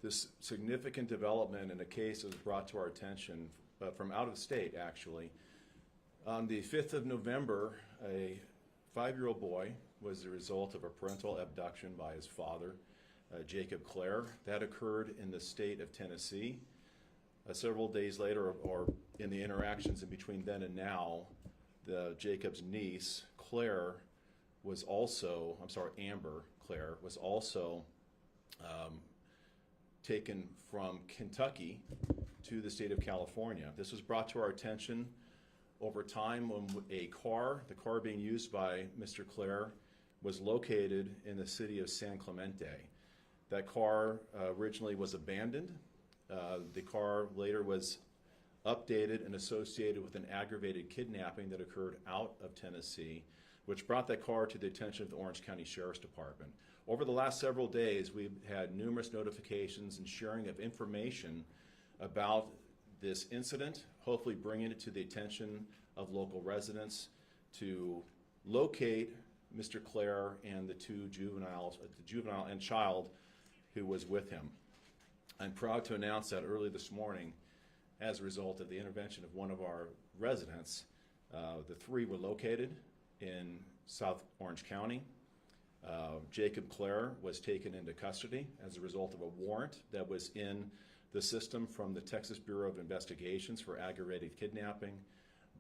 This significant development in a case was brought to our attention from out of state, actually. On the 5th of November, a 5-year-old boy was the result of a parental abduction by his father, Jacob Clare. That occurred in the state of Tennessee. Several days later, or in the interactions in between then and now, Jacob's niece, Amber Clare, was also taken from Kentucky to the state of California. This was brought to our attention over time when the car being used by Mr. Clare, was located in the city of San Clemente. That car originally was abandoned. The car later was updated and associated with an aggravated kidnapping that occurred out of Tennessee, which brought that car to the attention of the Orange County Sheriff's Department. Over the last several days, we've had numerous notifications and sharing of information about this incident, hopefully bringing it to the attention of local residents to locate Mr. Clare and the two juveniles, the juvenile and child who was with him. I'm proud to announce that early this morning, as a result of the intervention of one of our residents, the three were located in South Orange County. Jacob Clare was taken into custody as a result of a warrant that was in the system from the Texas Bureau of Investigations for aggravated kidnapping.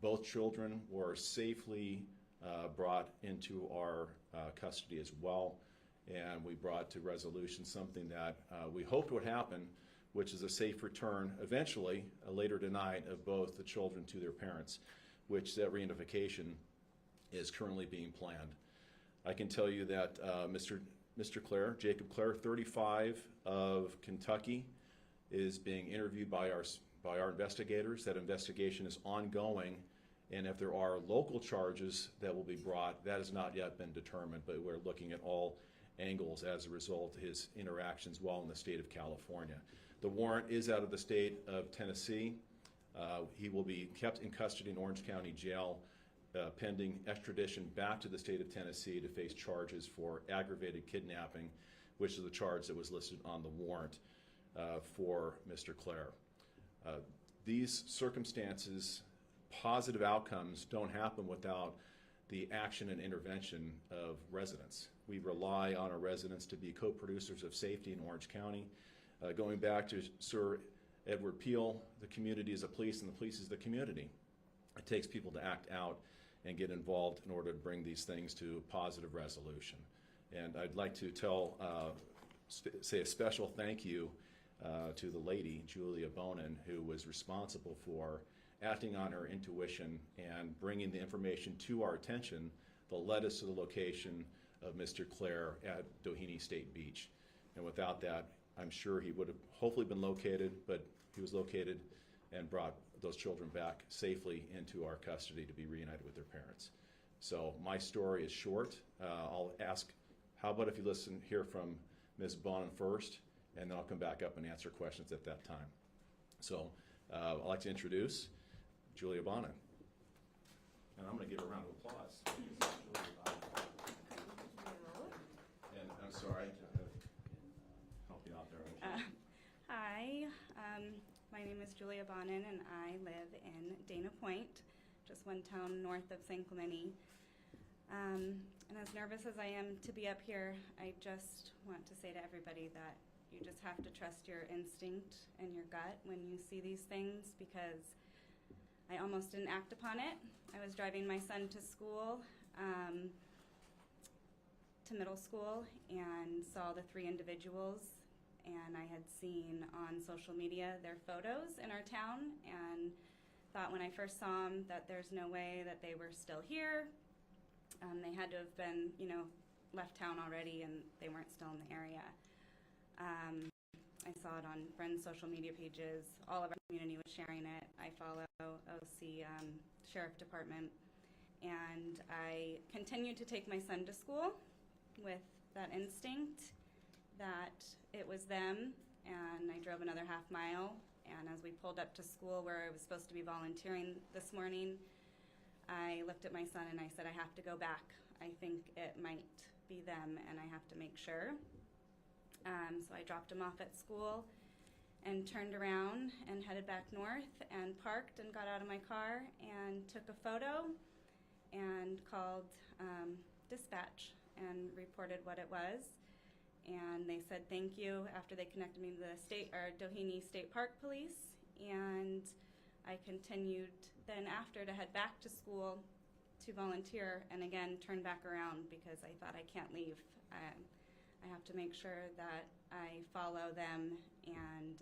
Both children were safely brought into our custody as well, and we brought to resolution something that we hoped would happen, which is a safe return, eventually, later tonight, of both the children to their parents, which that reunification is currently being planned. I can tell you that Mr. Clare, Jacob Clare, 35 of Kentucky, is being interviewed by our investigators. That investigation is ongoing, and if there are local charges that will be brought, that has not yet been determined, but we're looking at all angles as a result of his interactions while in the state of California. The warrant is out of the state of Tennessee. He will be kept in custody in Orange County Jail pending extradition back to the state of Tennessee to face charges for aggravated kidnapping, which is the charge that was listed on the warrant for Mr. Clare. These circumstances, positive outcomes, don't happen without the action and intervention of residents. We rely on our residents to be co-producers of safety in Orange County. Going back to Sir Edward Peel, the community is a police and the police is the community. It takes people to act out and get involved in order to bring these things to positive resolution. And I'd like to say a special thank you to the lady, Julia Bonan, who was responsible for acting on her intuition and bringing the information to our attention that led us to the location of Mr. Clare at Doheny State Beach. And without that, I'm sure he would have hopefully been located, but he was located and brought those children back safely into our custody to be reunited with their parents. So my story is short. I'll ask, how about if you hear from Ms. Bonan first, and then I'll come back up and answer questions at that time. So I'd like to introduce Julia Bonan. And I'm going to give her a round of applause. And I'm sorry to help you out there. Hi, my name is Julia Bonan, and I live in Dana Point, just one town north of San Clemente. And as nervous as I am to be up here, I just want to say to everybody that you just have to trust your instinct and your gut when you see these things, because I almost didn't act upon it. I was driving my son to school, to middle school, and saw the three individuals, and I had seen on social media their photos in our town, and thought when I first saw them that there's no way that they were still here. They had to have been, left town already, and they weren't still in the area. I saw it on friends' social media pages. All of our community was sharing it. I follow OC Sheriff Department, and I continued to take my son to school with that instinct that it was them, and I drove another half mile, and as we pulled up to school where I was supposed to be volunteering this morning, I looked at my son and I said, I have to go back. I think it might be them, and I have to make sure. So I dropped him off at school and turned around and headed back north and parked and got out of my car and took a photo and called dispatch and reported what it was. And they said thank you after they connected me to the Doheny State Park Police. And I continued then after to head back to school to volunteer and again turn back around because I thought I can't leave. I have to make sure that I follow them and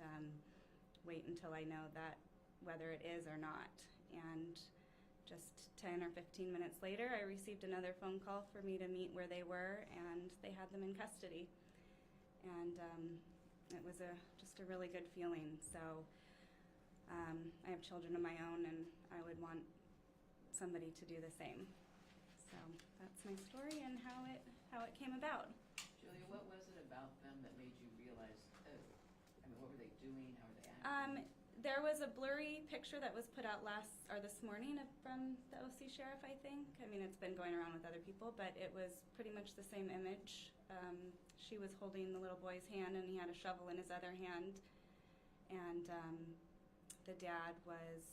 wait until I know that whether it is or not. And just 10 or 15 minutes later, I received another phone call for me to meet where they were, and they had them in custody. And it was just a really good feeling. So I have children of my own, and I would want somebody to do the same. So that's my story and how it came about. Julia, what was it about them that made you realize, oh, I mean, what were they doing? How were they acting? There was a blurry picture that was put out this morning from the OC sheriff, I think. I mean, it's been going around with other people, but it was pretty much the same image. She was holding the little boy's hand, and he had a shovel in his other hand. And the dad was,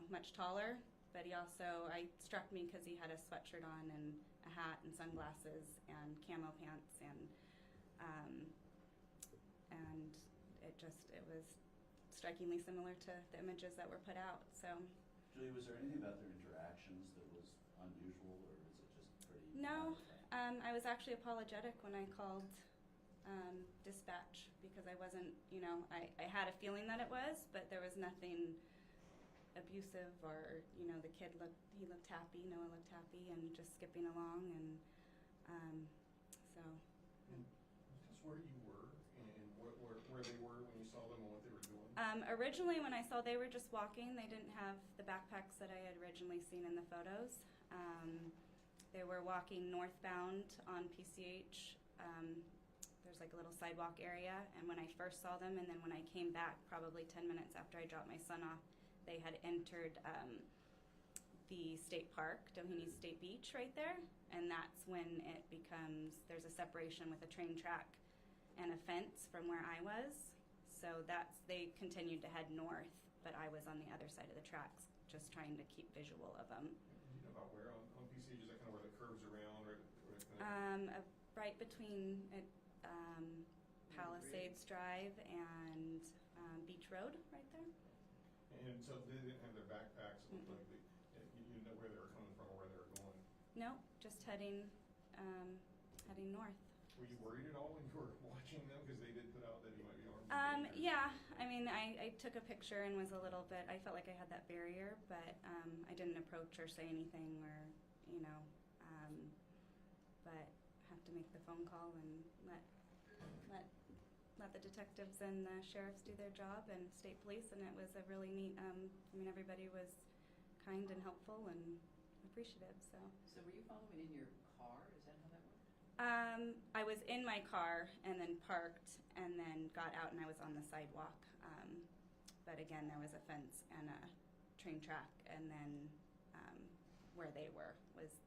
much taller, but he also, struck me because he had a sweatshirt on and a hat and sunglasses and camo pants, and it was strikingly similar to the images that were put out. So, Julie, was there anything about their interactions that was unusual, or was it just pretty? no, I was actually apologetic when I called dispatch because I wasn't, I had a feeling that it was, but there was nothing abusive or, the kid looked happy, Noah looked happy and just skipping along, and so. And just where you were and where they were when you saw them and what they were doing? Originally when I saw they were just walking, they didn't have the backpacks that I had originally seen in the photos. They were walking northbound on PCH. There's like a little sidewalk area, and when I first saw them, and then when I came back probably 10 minutes after I dropped my son off, they had entered the state park, Doheny State Beach right there, and that's when it becomes, there's a separation with a train track and a fence from where I was. So they continued to head north, but I was on the other side of the tracks, just trying to keep visual of them. Do you know about where on PCH? Is that kind of where the curves around? Right between Palisades Drive and Beach Road, right there. And so they didn't have their backpacks. It looked like you didn't know where they were coming from or where they were going. No, just heading north. Were you worried at all when you were watching them because they did put out that you might be armed? Yeah, I mean, I took a picture and was a little bit, I felt like I had that barrier, but I didn't approach or say anything or, but have to make the phone call and let the detectives and the sheriffs do their job and state police, and it was a really neat, everybody was kind and helpful and appreciative, so. So were you following in your car? Is that how that worked? I was in my car and then parked and then got out and I was on the sidewalk. But again, there was a fence and a train track, and then where they were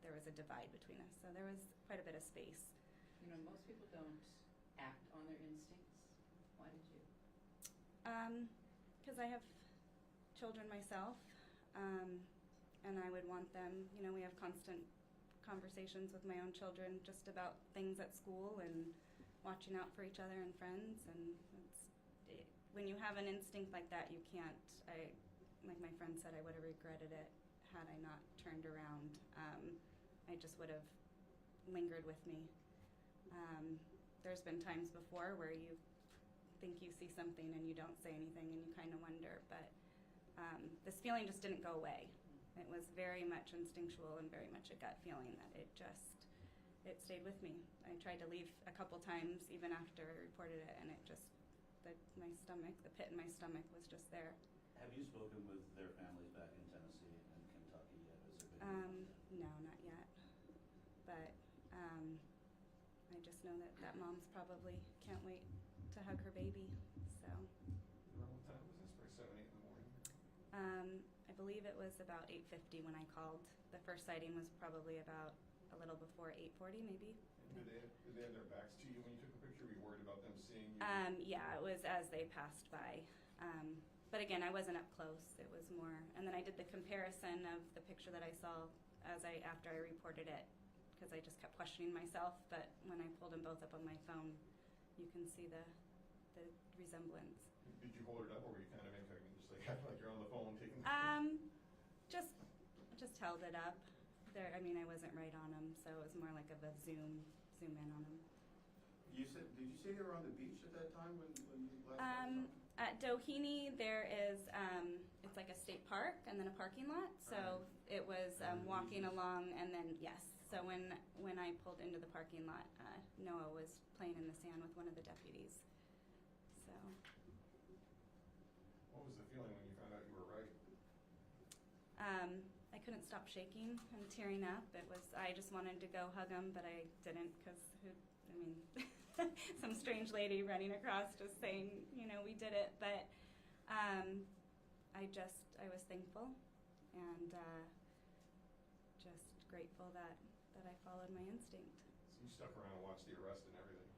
there was a divide between us. So there was quite a bit of space. Most people don't act on their instincts. Why did you? Because I have children myself, and I would want them, we have constant conversations with my own children just about things at school and watching out for each other and friends, and when you have an instinct like that, you can't, like my friend said, I would have regretted it had I not turned around. I just would have lingered with me. There's been times before where you think you see something and you don't say anything and you kind of wonder, but this feeling just didn't go away. It was very much instinctual and very much a gut feeling that it stayed with me. I tried to leave a couple times even after I reported it, and it just, my stomach, the pit in my stomach was just there. Have you spoken with their families back in Tennessee and Kentucky yet? Has there been no, not yet. But I just know that mom's probably can't wait to hug her baby. So. Around what time was this? Probably 7, 8 in the morning? I believe it was about 8:50 when I called. The first sighting was probably about a little before 8:40, maybe. And Did they have their backs to you when you took the picture? Were you worried about them seeing you? Yeah, it was as they passed by. But again, I wasn't up close. It was more, and then I did the comparison of the picture that I saw after I reported it, because I just kept questioning myself. But when I pulled them both up on my phone, you can see the resemblance. Did you hold it up, or were you kind of making just like acting like you're on the phone taking? Just held it up. There, I mean, I wasn't right on them, so it was more like of a zoom in on them. Did you say you were on the beach at that time when you last? At Doheny, there is, it's like a state park and then a parking lot. So it was walking along, and then, yes. So when I pulled into the parking lot, Noah was playing in the sand with one of the deputies. So. What was the feeling when you found out you were right? I couldn't stop shaking and tearing up. I just wanted to go hug him, but I didn't, because some strange lady running across just saying, we did it. But I was thankful and just grateful that I followed my instinct. So you stuck around and watched the arrest and everything?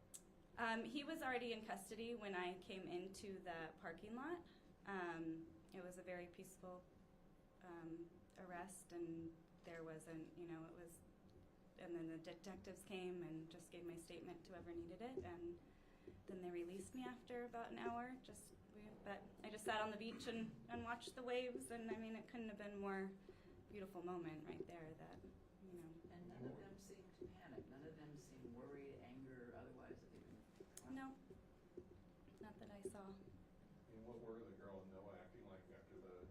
He was already in custody when I came into the parking lot. It was a very peaceful arrest, and there wasn't, and then the detectives came and just gave my statement to whoever needed it, and then they released me after about an hour. But I just sat on the beach and watched the waves, and it couldn't have been more beautiful moment right there. And none of them seemed to panic. None of them seemed worried, anger, otherwise. No, not that I saw. And what were the girl and Noah acting like after the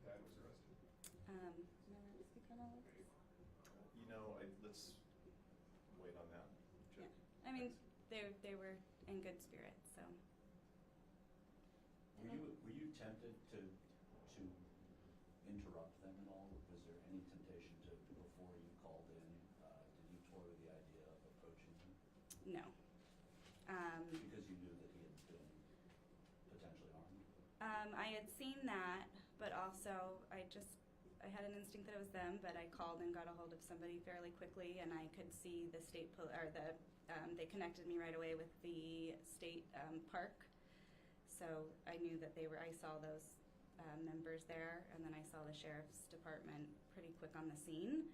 dad was arrested? Let's wait on that. Yeah, they were in good spirits. So. Were you tempted to interrupt them at all? Was there any temptation to, before you called in, did you toy with the idea of approaching him? No. Because you knew that he had been potentially armed? I had seen that, but also I had an instinct that it was them, but I called and got a hold of somebody fairly quickly, and I could see the they connected me right away with the state park. So I knew that I saw those members there, and then I saw the sheriff's department pretty quick on the scene.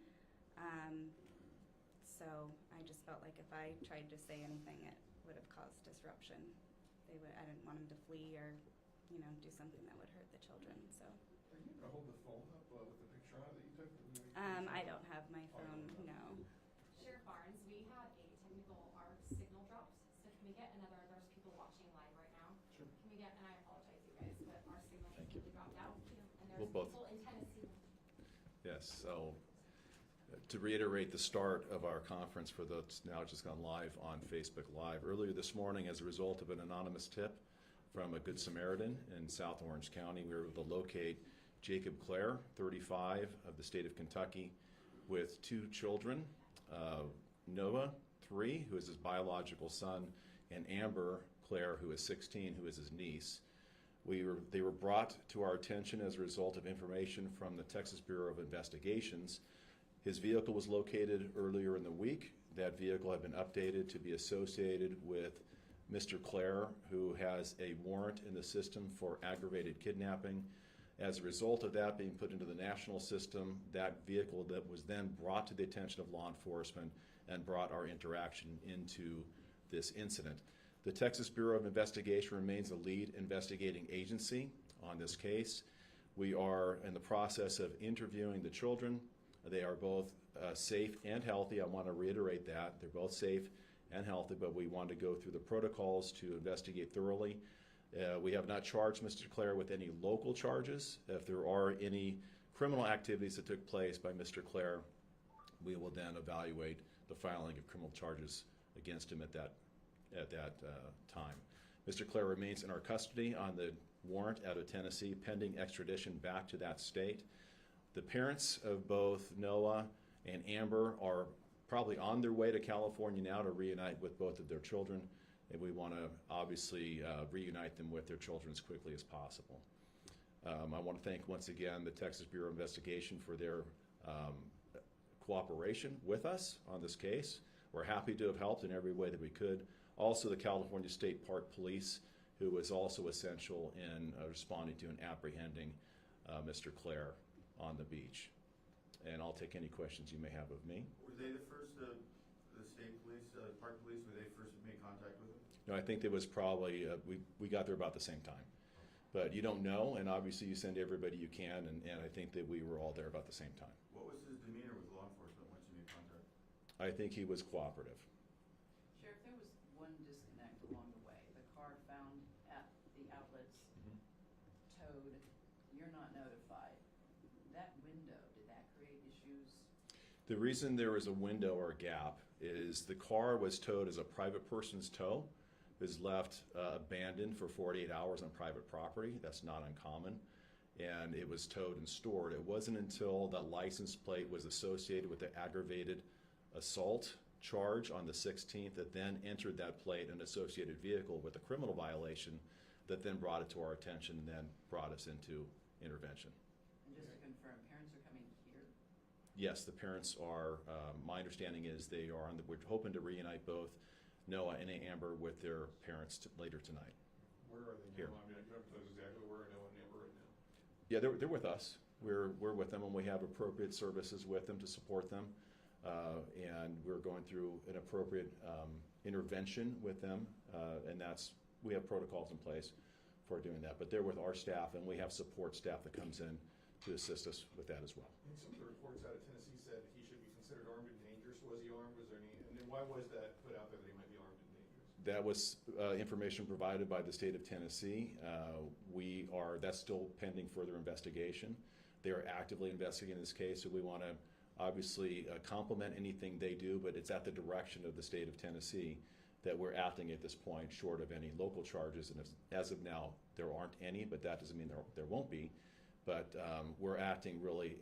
So I just felt like if I tried to say anything, it would have caused disruption. I didn't want them to flee or, do something that would hurt the children. So. Are you going to hold the phone up with the picture on it that you took? I don't have my phone. No. Sheriff Barnes, we had our signal dropped. So can we get there's people watching live right now. Sure. Can we get, and I apologize you guys, but our signal completely dropped out. And there's We'll both. people in Tennessee. Yes, so to reiterate the start of our conference for those now just gone live on Facebook Live. Earlier this morning, as a result of an anonymous tip from a Good Samaritan in South Orange County, we were able to locate Jacob Clare, 35, of the state of Kentucky, with 2 children, Noah, 3, who is his biological son, and Amber Clare, who is 16, who is his niece. They were brought to our attention as a result of information from the Texas Bureau of Investigations. His vehicle was located earlier in the week. That vehicle had been updated to be associated with Mr. Clare, who has a warrant in the system for aggravated kidnapping. As a result of that being put into the national system, that vehicle that was then brought to the attention of law enforcement and brought our interaction into this incident. The Texas Bureau of Investigation remains the lead investigating agency on this case. We are in the process of interviewing the children. They are both safe and healthy. I want to reiterate that. They're both safe and healthy, but we want to go through the protocols to investigate thoroughly. We have not charged Mr. Clare with any local charges. If there are any criminal activities that took place by Mr. Clare, we will then evaluate the filing of criminal charges against him at that time. Mr. Clare remains in our custody on the warrant out of Tennessee, pending extradition back to that state. The parents of both Noah and Amber are probably on their way to California now to reunite with both of their children, and we want to obviously reunite them with their children as quickly as possible. I want to thank once again the Texas Bureau of Investigation for their cooperation with us on this case. we're happy to have helped in every way that we could. Also, the California State Park Police, who was also essential in responding to and apprehending Mr. Clare on the beach. And I'll take any questions you may have of me. Were they the first, the state police, park police, were they first made contact with him? No, I think it was probably, we got there about the same time. But you don't know, and obviously you send everybody you can, and I think that we were all there about the same time. What was his demeanor with law enforcement once you made contact? I think he was cooperative. Sheriff, there was one disconnect along the way. The car found at the outlets, towed, you're not notified. That window, did that create issues? The reason there was a window or a gap is the car was towed as a private person's tow. It was left abandoned for 48 hours on private property. That's not uncommon. And it was towed and stored. It wasn't until the license plate was associated with the aggravated assault charge on the 16th that then entered that plate an associated vehicle with a criminal violation that then brought it to our attention and then brought us into intervention. And just to confirm, parents are coming here? Yes, the parents are, my understanding is they are we're hoping to reunite both Noah and Amber with their parents later tonight. Where are they Here. now? I mean, you haven't told us exactly where Noah and Amber right now. Yeah, they're with us. We're with them, and we have appropriate services with them to support them. And we're going through an appropriate intervention with them, and we have protocols in place for doing that. But they're with our staff, and we have support staff that comes in to assist us with that as well. And some of the reports out of Tennessee said he should be considered armed and dangerous. Was he armed? Was there any, and then why was that put out there that he might be armed and dangerous? That was information provided by the state of Tennessee. That's still pending further investigation. They are actively investigating this case, so we want to obviously complement anything they do, but it's at the direction of the state of Tennessee that we're acting at this point, short of any local charges. And as of now, there aren't any, but that doesn't mean there won't be. But we're acting really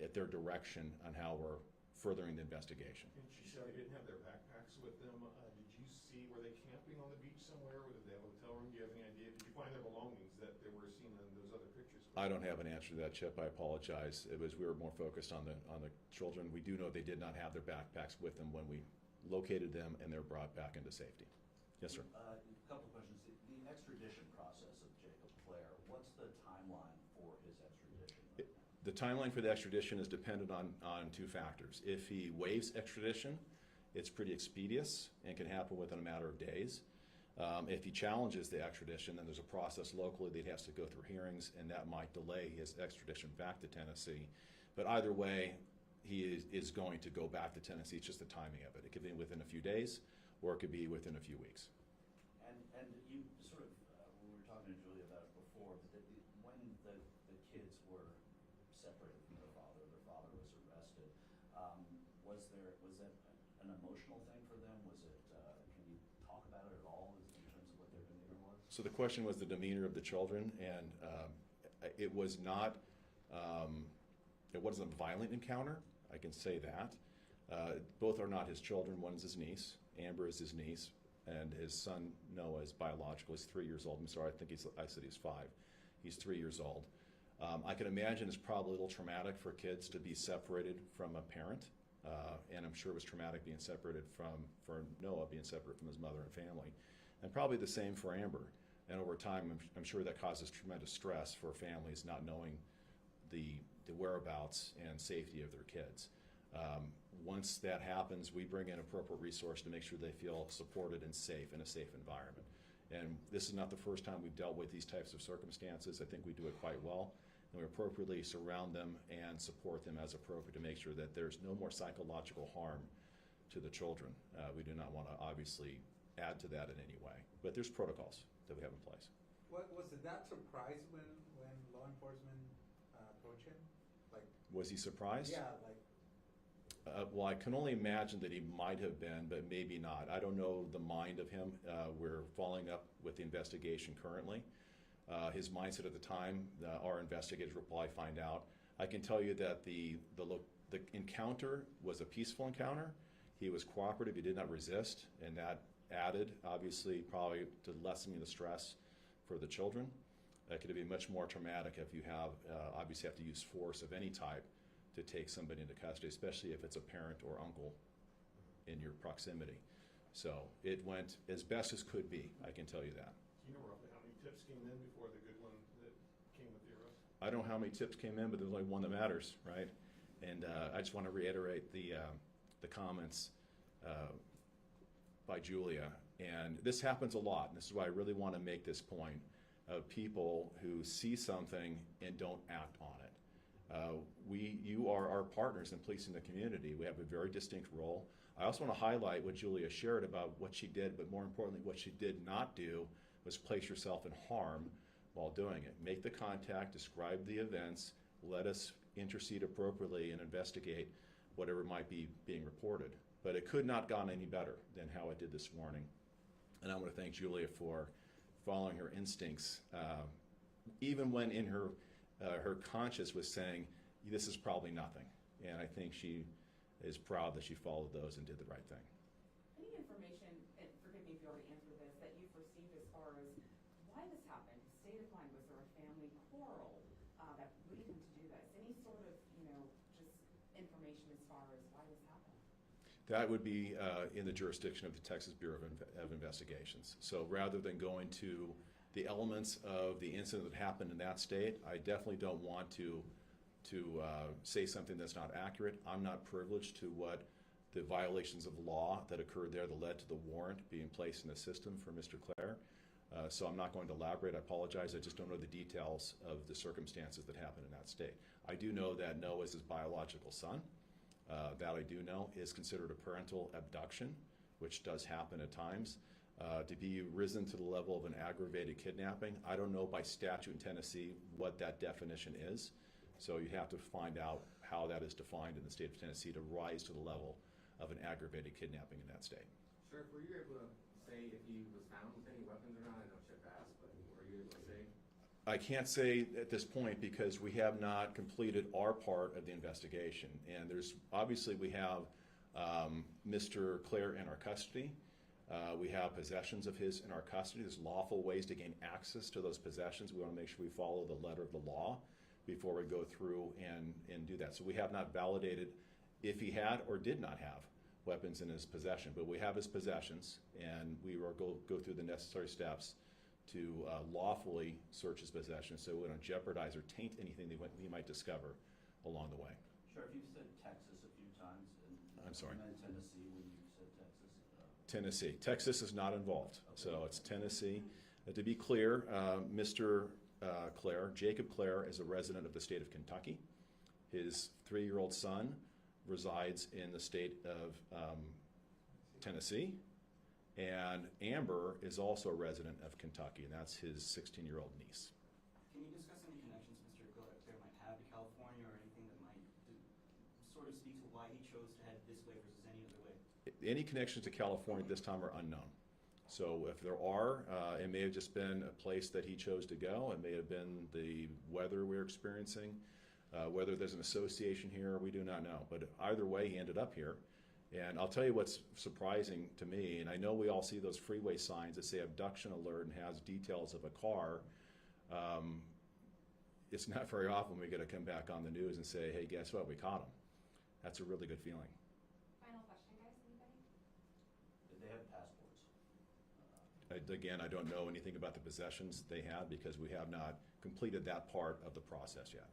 at their direction on how we're furthering the investigation. And she said they didn't have their backpacks with them. Did you see, were they camping on the beach somewhere, or did they have a hotel room? Do you have any idea? Did you find their belongings that they were seen in those other pictures? I don't have an answer to that, Chip. I apologize. We were more focused on the children. We do know they did not have their backpacks with them when we located them, and they're brought back into safety. Yes, sir. A couple of questions. The extradition process of Jacob Clare, what's the timeline for his extradition right now? The timeline for the extradition is dependent on two factors. If he waives extradition, it's pretty expeditious and can happen within a matter of days. If he challenges the extradition, then there's a process locally that he has to go through hearings, and that might delay his extradition back to Tennessee. But either way, he is going to go back to Tennessee. It's just the timing of it. It could be within a few days, or it could be within a few weeks. And you sort of, we were talking to Julia about it before, but when the kids were separated from their father was arrested, was that an emotional thing for them? Was it, can you talk about it at all in terms of what their demeanor was? So the question was the demeanor of the children, and it was not, it wasn't a violent encounter, I can say that. Both are not his children. One is his niece. Amber is his niece, and his son Noah is biological. He's 3 years old. I'm sorry, I said he's 5. He's 3 years old. I can imagine it's probably a little traumatic for kids to be separated from a parent, and I'm sure it was traumatic being separated for Noah being separated from his mother and family, and probably the same for Amber. And over time, I'm sure that causes tremendous stress for families not knowing the whereabouts and safety of their kids. Once that happens, we bring in appropriate resource to make sure they feel supported and safe in a safe environment. And this is not the first time we've dealt with these types of circumstances. I think we do it quite well, and we appropriately surround them and support them as appropriate to make sure that there's no more psychological harm to the children. We do not want to obviously add to that in any way, but there's protocols that we have in place. Was it that surprised when law enforcement approached him? Like, Was he surprised? yeah, like, Well, I can only imagine that he might have been, but maybe not. I don't know the mind of him. We're following up with the investigation currently. His mindset at the time, our investigators will probably find out. I can tell you that the encounter was a peaceful encounter. He was cooperative. He did not resist, and that added, obviously, probably to lessening the stress for the children. It could be much more traumatic if you obviously have to use force of any type to take somebody into custody, especially if it's a parent or uncle. in your proximity. So it went as best as could be, I can tell you that. Do you know roughly how many tips came in before the good one that came with the arrest? I don't know how many tips came in, but there's only one that matters, right? And I just want to reiterate the comments by Julia. And this happens a lot, and this is why I really want to make this point of people who see something and don't act on it. You are our partners in policing the community. We have a very distinct role. I also want to highlight what Julia shared about what she did, but more importantly, what she did not do was place yourself in harm while doing it. Make the contact, describe the events, let us intercede appropriately and investigate whatever might be being reported. But it could not have gone any better than how it did this morning. And I want to thank Julia for following her instincts, even when in her conscience was saying, this is probably nothing. And I think she is proud that she followed those and did the right thing. Any information, and forgive me if you already answered this, that you've received as far as why this happened? State of mind, was there a family quarrel that lead him to do this? Any sort of, just information as far as why this happened? That would be in the jurisdiction of the Texas Bureau of Investigations. So rather than going to the elements of the incident that happened in that state, I definitely don't want to say something that's not accurate. I'm not privileged to what the violations of law that occurred there that led to the warrant being placed in the system for Mr. Clare. So I'm not going to elaborate. I apologize. I just don't know the details of the circumstances that happened in that state. I do know that Noah is his biological son. That I do know is considered a parental abduction, which does happen at times. To be risen to the level of an aggravated kidnapping, I don't know by statute in Tennessee what that definition is. So you have to find out how that is defined in the state of Tennessee to rise to the level of an aggravated kidnapping in that state. Sheriff, were you able to say if he was found with any weapons or not? I know Chip asked, but were you able to say? I can't say at this point because we have not completed our part of the investigation. And there's obviously we have Mr. Clare in our custody. We have possessions of his in our custody. There's lawful ways to gain access to those possessions. We want to make sure we follow the letter of the law before we go through and do that. So we have not validated if he had or did not have weapons in his possession, but we have his possessions, and we will go through the necessary steps to lawfully search his possessions so we don't jeopardize or taint anything that we might discover along the way. Sheriff, you've said Texas a few times. I'm sorry. And Tennessee when you said Texas. Tennessee. Texas is not involved, so it's Tennessee. To be clear, Mr. Clare, Jacob Clare, is a resident of the state of Kentucky. His 3-year-old son resides in the state of Tennessee, and Amber is also a resident of Kentucky, and that's his 16-year-old niece. Can you discuss any connections Mr. Clare might have to California or anything that might sort of speak to why he chose to head this way versus any other way? Any connections to California at this time are unknown. So if there are, it may have just been a place that he chose to go. It may have been the weather we're experiencing. Whether there's an association here, we do not know. But either way, he ended up here. And I'll tell you what's surprising to me, and I know we all see those freeway signs that say abduction alert and has details of a car. It's not very often we get to come back on the news and say, hey, guess what, we caught him. That's a really good feeling. Final question, guys, anybody? Did they have passports? Again, I don't know anything about the possessions they had because we have not completed that part of the process yet.